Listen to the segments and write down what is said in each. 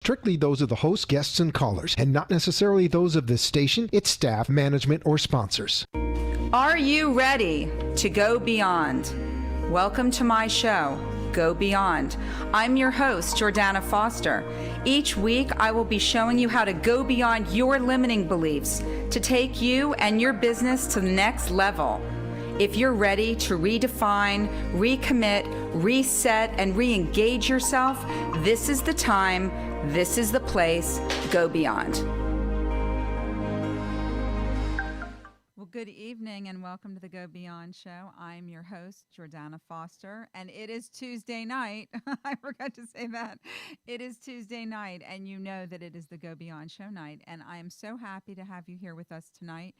strictly those of the host, guests, and callers, and not necessarily those of this station, its staff, management, or sponsors. Are you ready to go beyond? Welcome to my show, Go Beyond. I'm your host, Jordana Foster. Each week, I will be showing you how to go beyond your limiting beliefs to take you and your business to the next level. If you're ready to redefine, recommit, reset, and re-engage yourself, this is the time, this is the place. Go beyond. Good evening and welcome to the Go Beyond Show. I'm your host, Jordana Foster, and it is Tuesday night. I forgot to say that. It is Tuesday night, and you know that it is the Go Beyond Show night, and I am so happy to have you here with us tonight.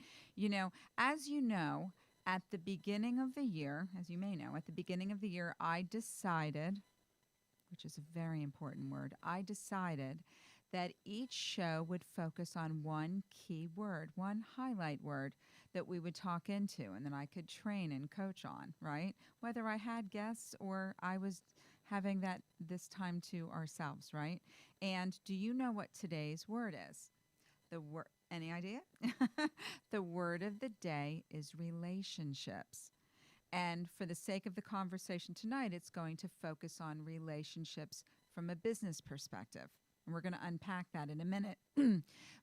As you know, at the beginning of the year, as you may know, at the beginning of the year, I decided, which is a very important word, I decided that each show would focus on one key word, one highlight word that we would talk into and that I could train and coach on, right? Whether I had guests or I was having this time to ourselves, right? And do you know what today's word is? Any idea? The word of the day is relationships. And for the sake of the conversation tonight, it's going to focus on relationships from a business perspective. And we're going to unpack that in a minute.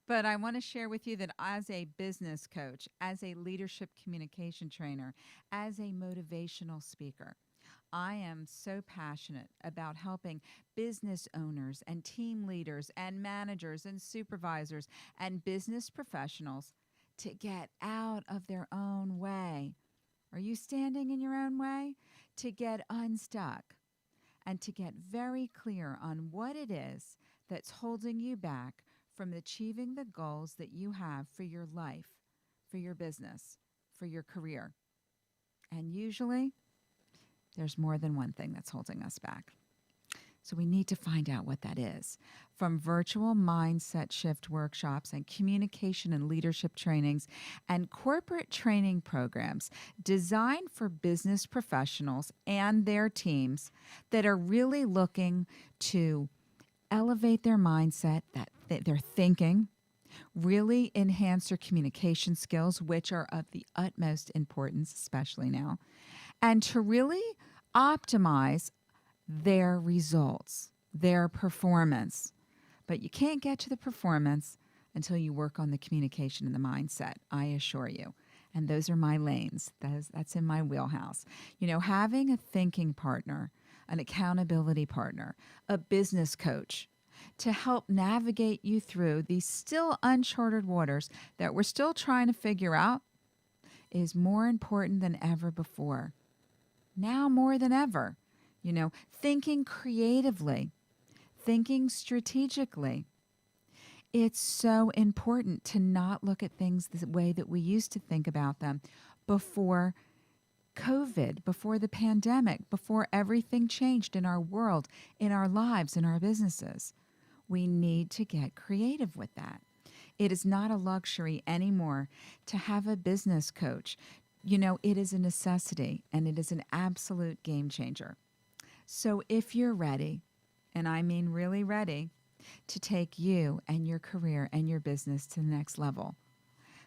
But I want to share with you that as a business coach, as a leadership communication trainer, as a motivational speaker, I am so passionate about helping business owners and team leaders and managers and supervisors and business professionals to get out of their own way. Are you standing in your own way? To get unstuck and to get very clear on what it is that's holding you back from achieving the goals that you have for your life, for your business, for your career. And usually, there's more than one thing that's holding us back. So we need to find out what that is. From virtual mindset shift workshops and communication and leadership trainings and corporate training programs designed for business professionals and their teams that are really looking to elevate their mindset, their thinking, really enhance their communication skills, which are of the utmost importance, especially now, and to really optimize their results, their performance. But you can't get to the performance until you work on the communication and the mindset, I assure you. And those are my lanes. That's in my wheelhouse. Having a thinking partner, an accountability partner, a business coach to help navigate you through these still uncharted waters that we're still trying to figure out is more important than ever before. Now more than ever. Thinking creatively, thinking strategically. It's so important to not look at things the way that we used to think about them before COVID, before the pandemic, before everything changed in our world, in our lives, in our businesses. We need to get creative with that. It is not a luxury anymore to have a business coach. It is a necessity, and it is an absolute game changer. So if you're ready, and I mean really ready, to take you and your career and your business to the next level,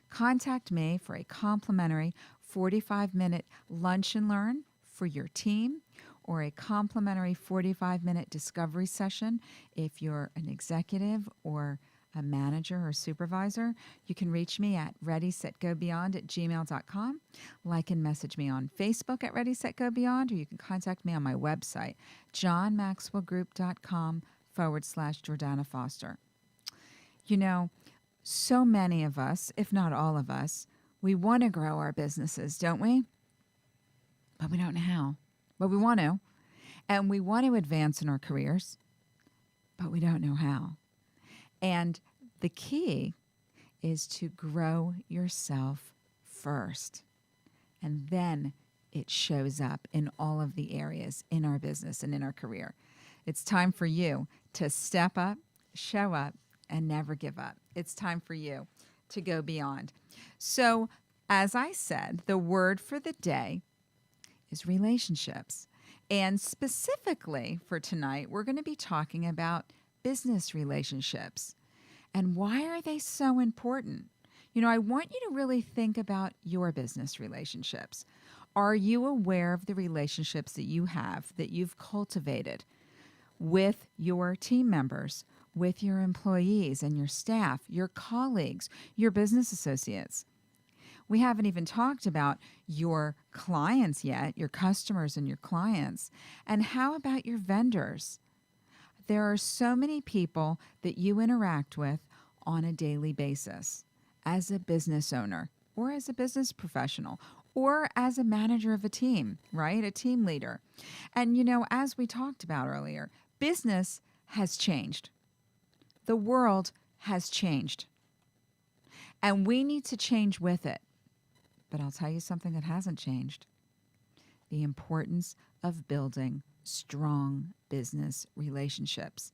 contact me for a complimentary 45-minute lunch and learn for your team or a complimentary 45-minute discovery session if you're an executive or a manager or supervisor. You can reach me at readysetgobeyond@gmail.com. Like and message me on Facebook at Ready, Set, Go Beyond, or you can contact me on my website, johnmaxwellgroup.com/Jordana Foster. So many of us, if not all of us, we want to grow our businesses, don't we? But we don't know how. But we want to. And we want to advance in our careers, but we don't know how. And the key is to grow yourself first. And then it shows up in all of the areas in our business and in our career. It's time for you to step up, show up, and never give up. It's time for you to go beyond. So, as I said, the word for the day is relationships. And specifically for tonight, we're going to be talking about business relationships. And why are they so important? I want you to really think about your business relationships. Are you aware of the relationships that you have, that you've cultivated with your team members, with your employees and your staff, your colleagues, your business associates? We haven't even talked about your clients yet, your customers and your clients. And how about your vendors? There are so many people that you interact with on a daily basis as a business owner or as a business professional or as a manager of a team, right? A team leader. And, as we talked about earlier, business has changed. The world has changed. And we need to change with it. But I'll tell you something that hasn't changed: the importance of building strong business relationships.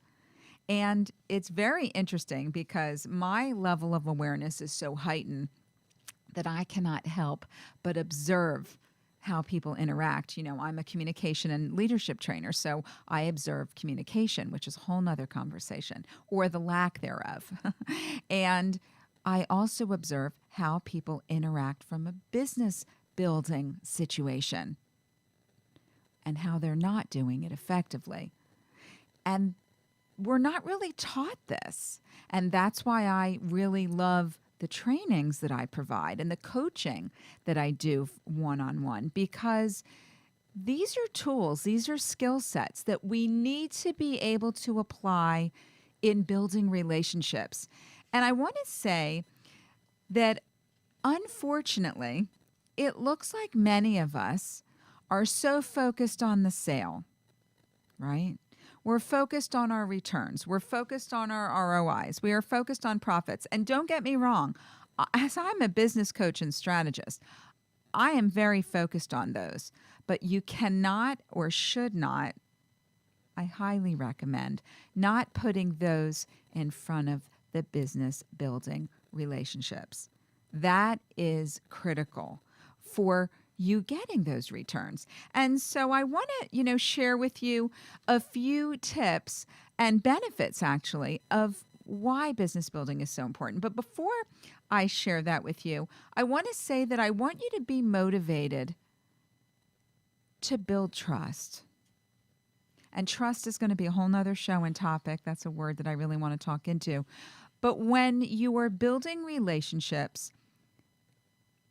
And it's very interesting because my level of awareness is so heightened that I cannot help but observe how people interact. I'm a communication and leadership trainer, so I observe communication, which is a whole nother conversation, or the lack thereof. And I also observe how people interact from a business building situation and how they're not doing it effectively. And we're not really taught this. And that's why I really love the trainings that I provide and the coaching that I do one-on-one, because these are tools, these are skill sets that we need to be able to apply in building relationships. And I want to say that, unfortunately, it looks like many of us are so focused on the sale, right? We're focused on our returns. We're focused on our ROIs. We are focused on profits. And don't get me wrong, as I'm a business coach and strategist, I am very focused on those. But you cannot or should not, I highly recommend, not putting those in front of the business building relationships. That is critical for you getting those returns. And so I want to, share with you a few tips and benefits, actually, of why business building is so important. But before I share that with you, I want to say that I want you to be motivated to build trust. And trust is going to be a whole nother show and topic. That's a word that I really want to talk into. But when you are building relationships,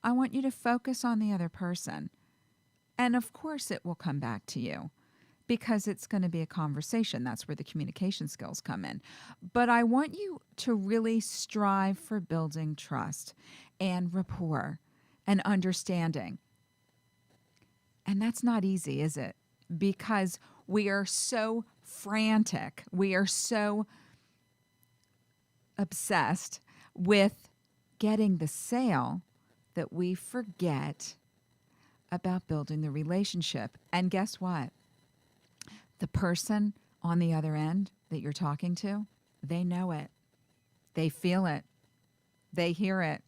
I want you to focus on the other person. And of course, it will come back to you because it's going to be a conversation. That's where the communication skills come in. But I want you to really strive for building trust and rapport and understanding. And that's not easy, is it? Because we are so frantic. We are so obsessed with getting the sale that we forget about building the relationship. And guess what? The person on the other end that you're talking to, they know it. They feel it. They hear it.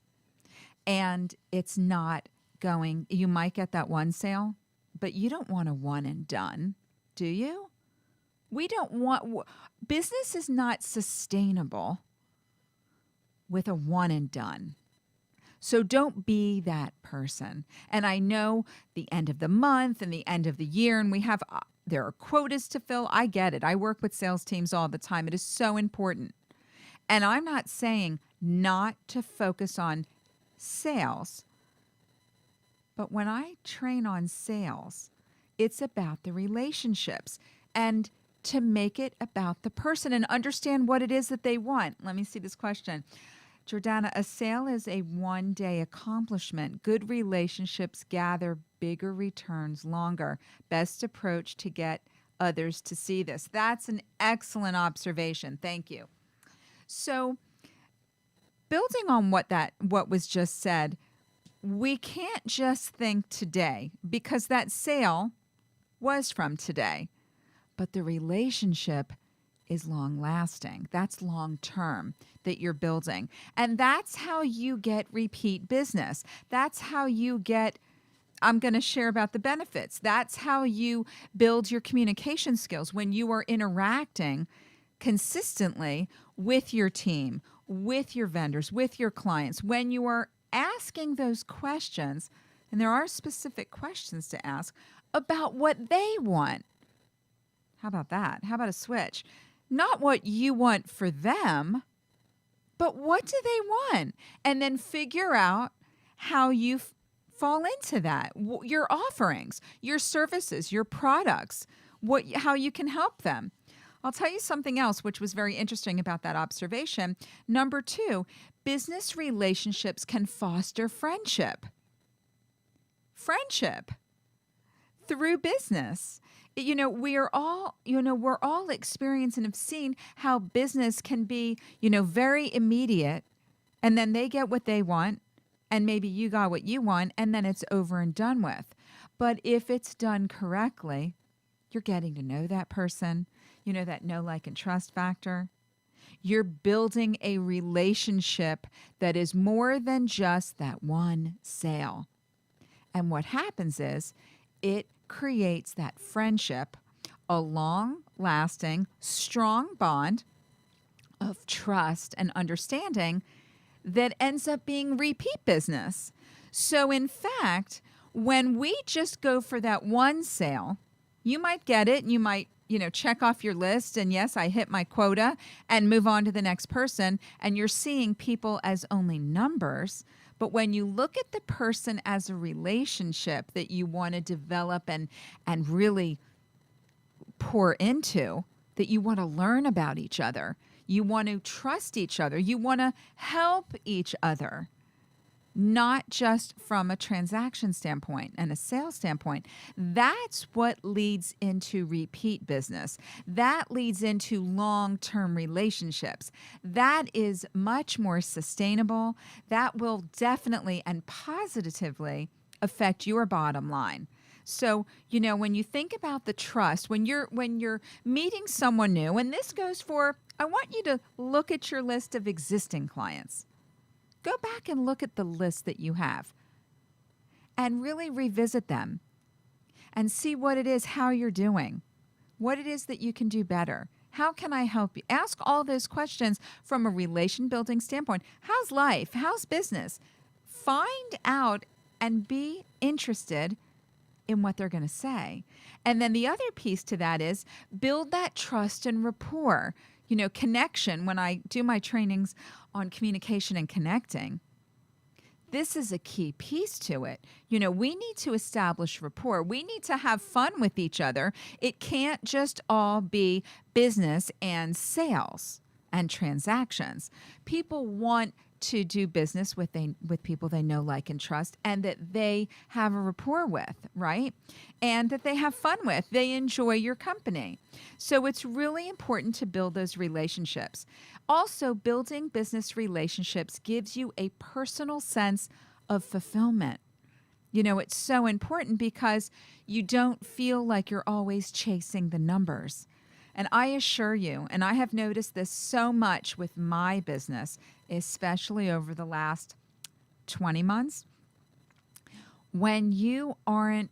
And it's not going, you might get that one sale, but you don't want a one and done, do you? We don't want, business is not sustainable with a one and done. So don't be that person. And I know the end of the month and the end of the year, and there are quotas to fill. I get it. I work with sales teams all the time. It is so important. And I'm not saying not to focus on sales, but when I train on sales, it's about the relationships and to make it about the person and understand what it is that they want. Let me see this question. Jordana, a sale is a one-day accomplishment. Good relationships gather bigger returns longer. Best approach to get others to see this. That's an excellent observation. Thank you. So, building on what was just said, we can't just think today because that sale was from today, but the relationship is long lasting. That's long term that you're building. And that's how you get repeat business. That's how you get, I'm going to share about the benefits. That's how you build your communication skills when you are interacting consistently with your team, with your vendors, with your clients, when you are asking those questions, and there are specific questions to ask about what they want. How about that? How about a switch? Not what you want for them, but what do they want? And then figure out how you fall into that. Your offerings, your services, your products, how you can help them. I'll tell you something else which was very interesting about that observation. Number 2, business relationships can foster friendship. Friendship through business. We're all experiencing and have seen how business can be, very immediate, and then they get what they want, and maybe you got what you want, and then it's over and done with. But if it's done correctly, you're getting to know that person, that know, like, and trust factor. You're building a relationship that is more than just that one sale. And what happens is it creates that friendship, a long-lasting, strong bond of trust and understanding that ends up being repeat business. So in fact, when we just go for that one sale, you might get it and you might, check off your list and yes, I hit my quota and move on to the next person, and you're seeing people as only numbers. But when you look at the person as a relationship that you want to develop and really pour into, that you want to learn about each other, you want to trust each other, you want to help each other, not just from a transaction standpoint and a sales standpoint. That's what leads into repeat business. That leads into long-term relationships. That is much more sustainable. That will definitely and positively affect your bottom line. So, when you think about the trust, when you're meeting someone new, and this goes for, I want you to look at your list of existing clients. Go back and look at the list that you have and really revisit them and see what it is, how you're doing, what it is that you can do better. How can I help you? Ask all those questions from a relation building standpoint. How's life? How's business? Find out and be interested in what they're going to say. And then the other piece to that is build that trust and rapport. Connection. When I do my trainings on communication and connecting, this is a key piece to it. We need to establish rapport. We need to have fun with each other. It can't just all be business and sales and transactions. People want to do business with people they know, like, and trust, and that they have a rapport with, right? And that they have fun with. They enjoy your company. So it's really important to build those relationships. Also, building business relationships gives you a personal sense of fulfillment. It's so important because you don't feel like you're always chasing the numbers. And I assure you, and I have noticed this so much with my business, especially over the last 20 months, when you aren't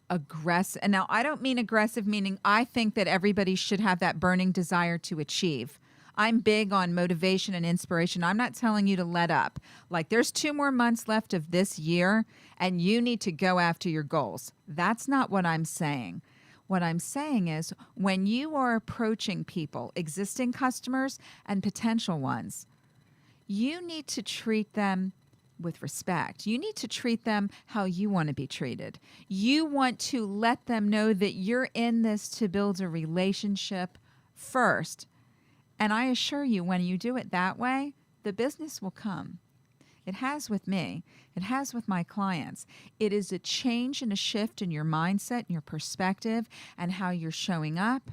aggressive, and now I don't mean aggressive meaning I think that everybody should have that burning desire to achieve. I'm big on motivation and inspiration. I'm not telling you to let up. Like, there's 2 more months left of this year and you need to go after your goals. That's not what I'm saying. What I'm saying is when you are approaching people, existing customers and potential ones, you need to treat them with respect. You need to treat them how you want to be treated. You want to let them know that you're in this to build a relationship first. And I assure you, when you do it that way, the business will come. It has with me. It has with my clients. It is a change and a shift in your mindset and your perspective and how you're showing up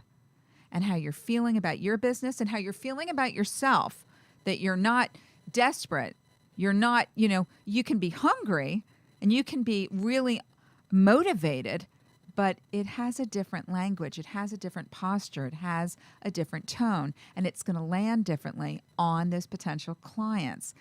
and how you're feeling about your business and how you're feeling about yourself, that you're not desperate. You're not, you can be hungry and you can be really motivated, but it has a different language. It has a different posture. It has a different tone, and it's going to land differently on those potential clients.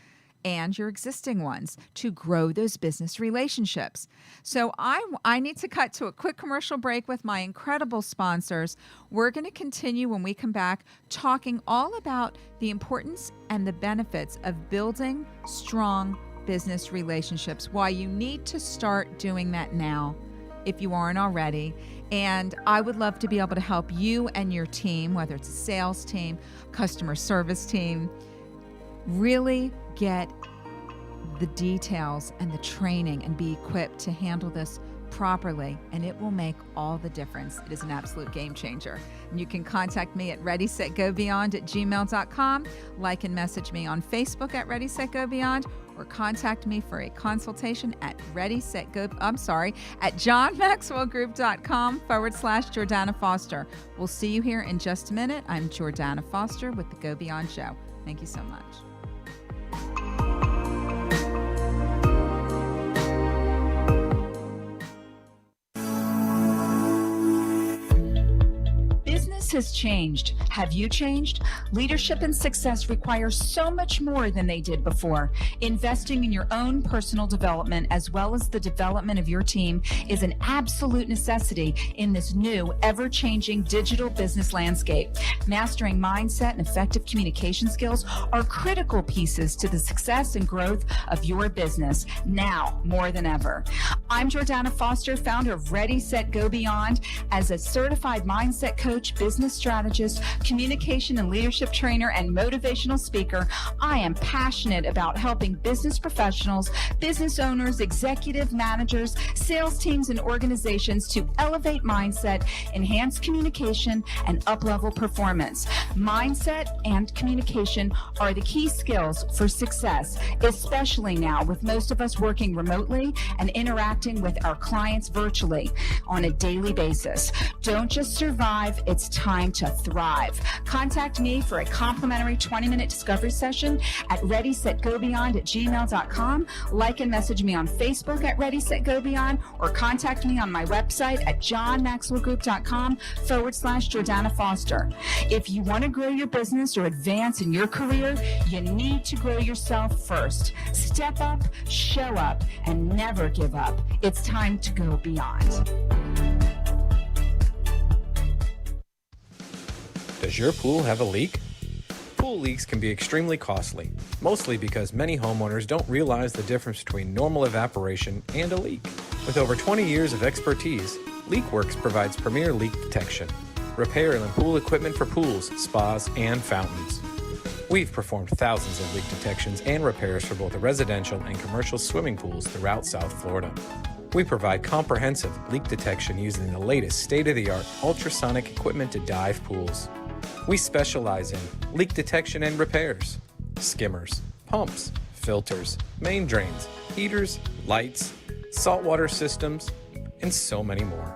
and your existing ones to grow those business relationships. So I need to cut to a quick commercial break with my incredible sponsors. We're going to continue when we come back talking all about the importance and the benefits of building strong business relationships, why you need to start doing that now if you aren't already. And I would love to be able to help you and your team, whether it's a sales team, customer service team, really get the details and the training and be equipped to handle this properly, and it will make all the difference. It is an absolute game changer. And you can contact me at readysetgobeyond@gmail.com, like and message me on Facebook at Ready Set Go Beyond, or contact me for a consultation at johnmaxwellgroup.com/Jordana Foster. We'll see you here in just a minute. I'm Jordana Foster with the Go Beyond Show. Thank you so much. Has changed. Have you changed? Leadership and success require so much more than they did before. Investing in your own personal development as well as the development of your team is an absolute necessity in this new, ever-changing digital business landscape. Mastering mindset and effective communication skills are critical pieces to the success and growth of your business now more than ever. I'm Jordana Foster, founder of Ready, Set, Go Beyond. As a certified mindset coach, business strategist, communication and leadership trainer, and motivational speaker, I am passionate about helping business professionals, business owners, executive managers, sales teams, and organizations to elevate mindset, enhance communication, and up-level performance. Mindset and communication are the key skills for success, especially now with most of us working remotely and interacting with our clients virtually on a daily basis. Don't just survive, it's time to thrive. Contact me for a complimentary 20-minute discovery session at readysetgobeyond@gmail.com. Like and message me on Facebook at Ready, Set, Go Beyond, or contact me on my website at johnmaxwellgroup.com/Jordana Foster. If you want to grow your business or advance in your career, you need to grow yourself first. Step up, show up, and never give up. It's time to go beyond. Does your pool have a leak? Pool leaks can be extremely costly, mostly because many homeowners don't realize the difference between normal evaporation and a leak. With over 20 years of expertise, LeakWorks provides premier leak detection, repair and pool equipment for pools, spas, and fountains. We've performed thousands of leak detections and repairs for both residential and commercial swimming pools throughout South Florida. We provide comprehensive leak detection using the latest state-of-the-art ultrasonic equipment to dive pools. We specialize in leak detection and repairs, skimmers, pumps, filters, main drains, heaters, lights, saltwater systems, and so many more.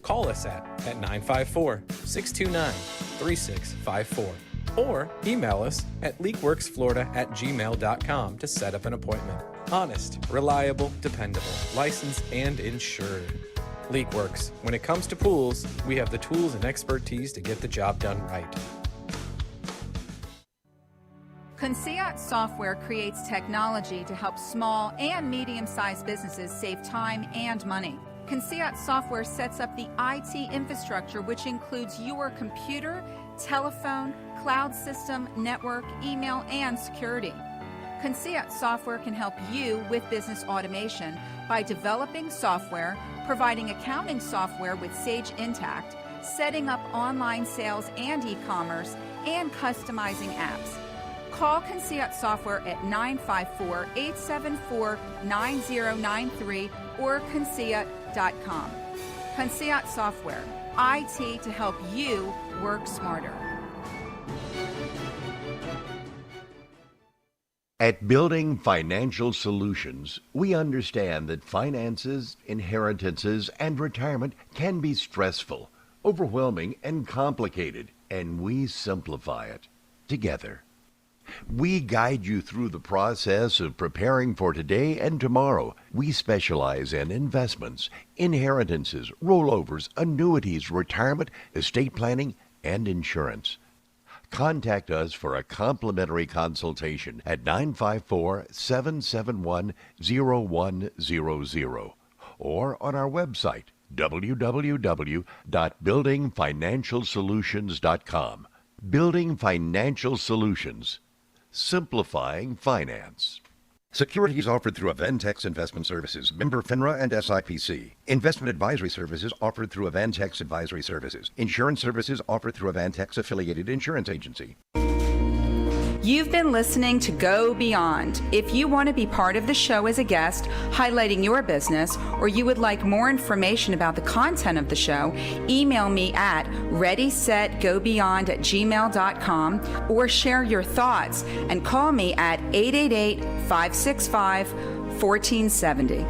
Call us at 954-629-3654 or email us at leakworksflorida@gmail.com to set up an appointment. Honest, reliable, dependable, licensed, and insured. LeakWorks. When it comes to pools, we have the tools and expertise to get the job done right. Conceat Software creates technology to help small and medium-sized businesses save time and money. Conceat Software sets up the IT infrastructure, which includes your computer, telephone, cloud system, network, email, and security. Conceat Software can help you with business automation by developing software, providing accounting software with Sage Intacct, setting up online sales and e-commerce, and customizing apps. Call Conceat Software at 954-874-9093 or conceat.com. Conceat Software, IT to help you work smarter. At Building Financial Solutions, we understand that finances, inheritances, and retirement can be stressful, overwhelming, and complicated, and we simplify it together. We guide you through the process of preparing for today and tomorrow. We specialize in investments, inheritances, rollovers, annuities, retirement, estate planning, and insurance. Contact us for a complimentary consultation at 954-771-0100 or on our website, www.buildingfinancialsolutions.com. Building Financial Solutions. Simplifying finance. Securities offered through Aventex Investment Services, member FINRA and SIPC. Investment advisory services offered through Aventex Advisory Services. Insurance services offered through Aventex affiliated insurance agency. You've been listening to Go Beyond. If you want to be part of the show as a guest, highlighting your business, or you would like more information about the content of the show, email me at readysetgobeyond@gmail.com or share your thoughts and call me at 888-565-1470.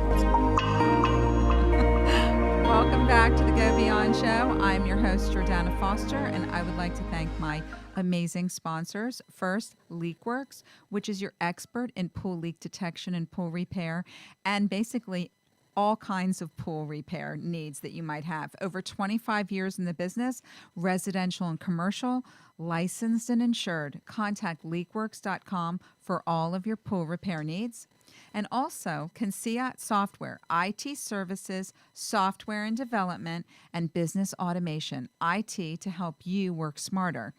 Welcome back to the Go Beyond Show. I'm your host, Jordana Foster, and I would like to thank my amazing sponsors. First, LeakWorks, which is your expert in pool leak detection and pool repair, and basically all kinds of pool repair needs that you might have. Over 25 years in the business, residential and commercial, licensed and insured. Contact leakworks.com for all of your pool repair needs. And also, Consiat Software, IT services, software and development, and business automation, IT to help you work smarter.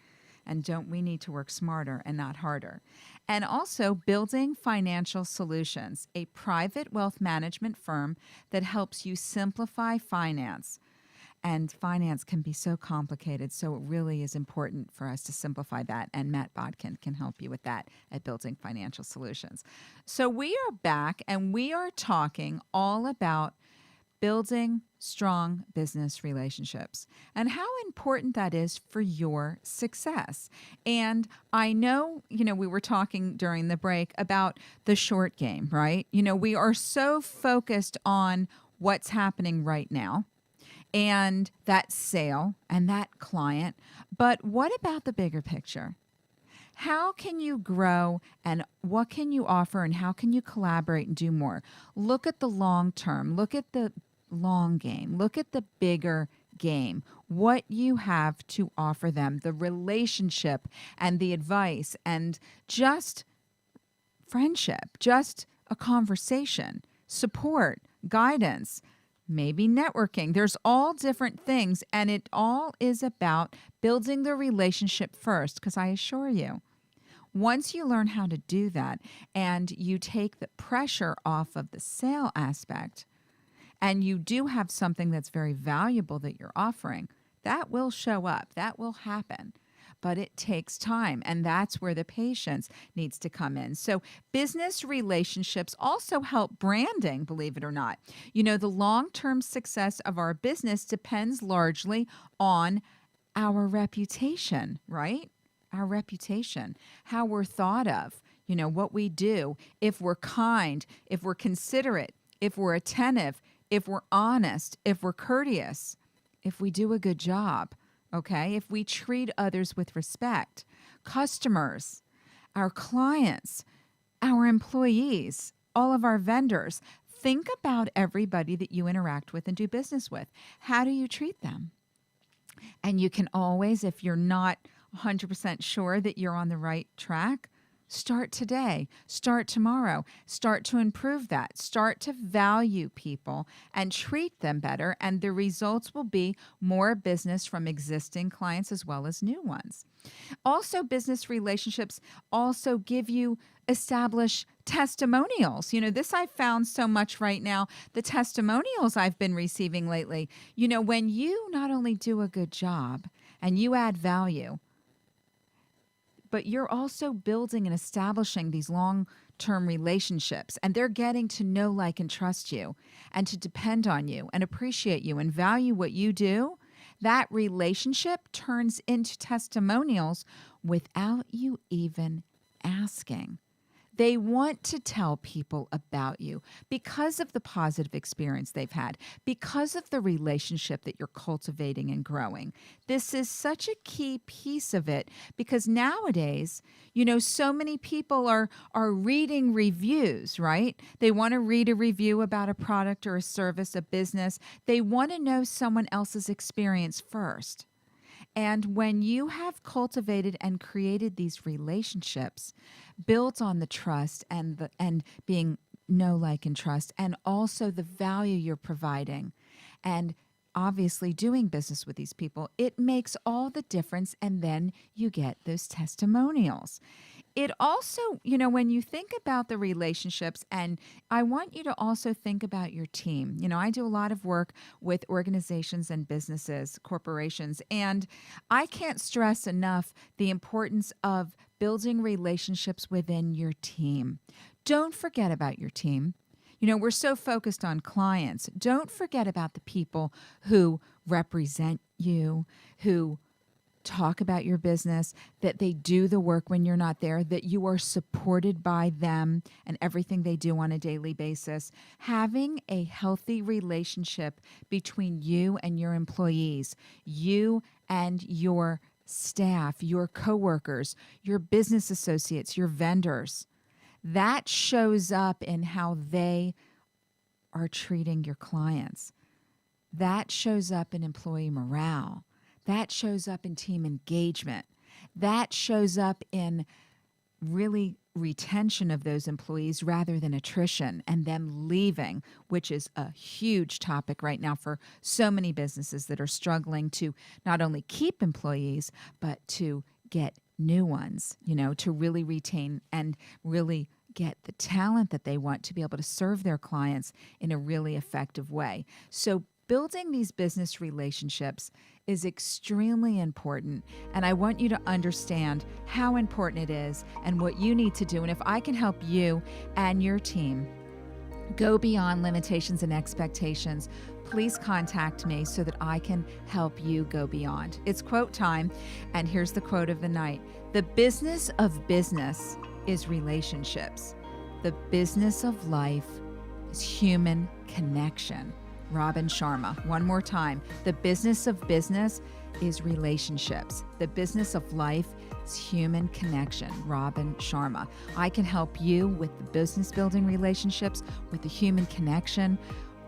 And don't we need to work smarter and not harder? And also, Building Financial Solutions, a private wealth management firm that helps you simplify finance. And finance can be so complicated, so it really is important for us to simplify that. And Matt Bodkin can help you with that at Building Financial Solutions. So we are back, and we are talking all about building strong business relationships and how important that is for your success. And I know, we were talking during the break about the short game, right? We are so focused on what's happening right now and that sale and that client. But what about the bigger picture? How can you grow, and what can you offer, and how can you collaborate and do more? Look at the long term. Look at the long game. Look at the bigger game. What you have to offer them, the relationship and the advice and just friendship, just a conversation, support, guidance, maybe networking. There's all different things, and it all is about building the relationship first, because I assure you, once you learn how to do that and you take the pressure off of the sale aspect, and you do have something that's very valuable that you're offering, that will show up. That will happen. But it takes time, and that's where the patience needs to come in. So business relationships also help branding, believe it or not. The long-term success of our business depends largely on our reputation, right? Our reputation, how we're thought of, what we do, if we're kind, if we're considerate, if we're attentive, if we're honest, if we're courteous, if we do a good job, okay? If we treat others with respect, customers, our clients, our employees, all of our vendors, think about everybody that you interact with and do business with. How do you treat them? And you can always, if you're not 100% sure that you're on the right track, start today, start tomorrow, start to improve that, start to value people and treat them better. And the results will be more business from existing clients as well as new ones. Also, business relationships also establish testimonials. This I've found so much right now, the testimonials I've been receiving lately. When you not only do a good job and you add value, but you're also building and establishing these long-term relationships, and they're getting to know, like, and trust you, and to depend on you, and appreciate you, and value what you do, that relationship turns into testimonials without you even asking. They want to tell people about you because of the positive experience they've had, because of the relationship that you're cultivating and growing. This is such a key piece of it because nowadays, so many people are reading reviews, right? They want to read a review about a product or a service, a business. They want to know someone else's experience first. And when you have cultivated and created these relationships built on the trust and being know, like, and trust, and also the value you're providing, and obviously doing business with these people, it makes all the difference. And then you get those testimonials. It also, when you think about the relationships, and I want you to also think about your team. I do a lot of work with organizations and businesses, corporations, and I can't stress enough the importance of building relationships within your team. Don't forget about your team. We're so focused on clients. Don't forget about the people who represent you, who talk about your business, that they do the work when you're not there, that you are supported by them and everything they do on a daily basis. Having a healthy relationship between you and your employees, you and your staff, your coworkers, your business associates, your vendors, that shows up in how they are treating your clients. That shows up in employee morale. That shows up in team engagement. That shows up in really retention of those employees rather than attrition and them leaving, which is a huge topic right now for so many businesses that are struggling to not only keep employees, but to get new ones, to really retain and really get the talent that they want to be able to serve their clients in a really effective way. So building these business relationships is extremely important, and I want you to understand how important it is and what you need to do. And if I can help you and your team go beyond limitations and expectations, please contact me so that I can help you go beyond. It's quote time, and here's the quote of the night. The business of business is relationships. The business of life is human connection. Robin Sharma. One more time. The business of business is relationships. The business of life is human connection. Robin Sharma. I can help you with the business building relationships, with the human connection,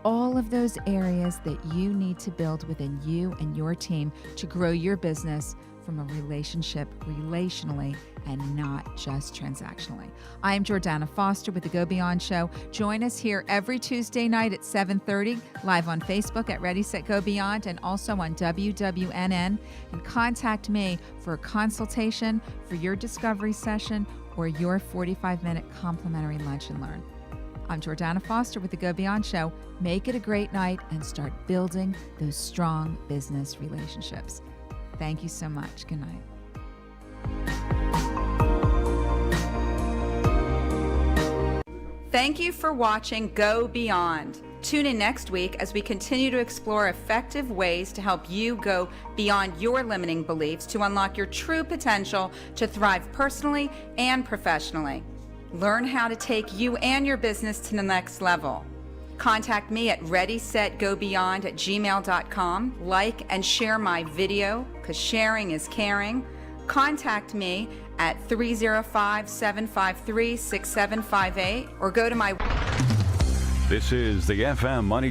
all of those areas that you need to build within you and your team to grow your business from a relationship relationally and not just transactionally. I am Jordana Foster with the Go Beyond Show. Join us here every Tuesday night at 7:30, live on Facebook at Ready, Set, Go Beyond, and also on WWNN. And contact me for a consultation for your discovery session or your 45-minute complimentary lunch and learn. I'm Jordana Foster with the Go Beyond Show. Make it a great night and start building those strong business relationships. Thank you so much. Good night. Thank you for watching Go Beyond. Tune in next week as we continue to explore effective ways to help you go beyond your limiting beliefs to unlock your true potential to thrive personally and professionally. Learn how to take you and your business to the next level. Contact me at readysetgobeyond@gmail.com. Like and share my video, because sharing is caring. Contact me at 305-753-6758 or go to my... This is the FM Money Talk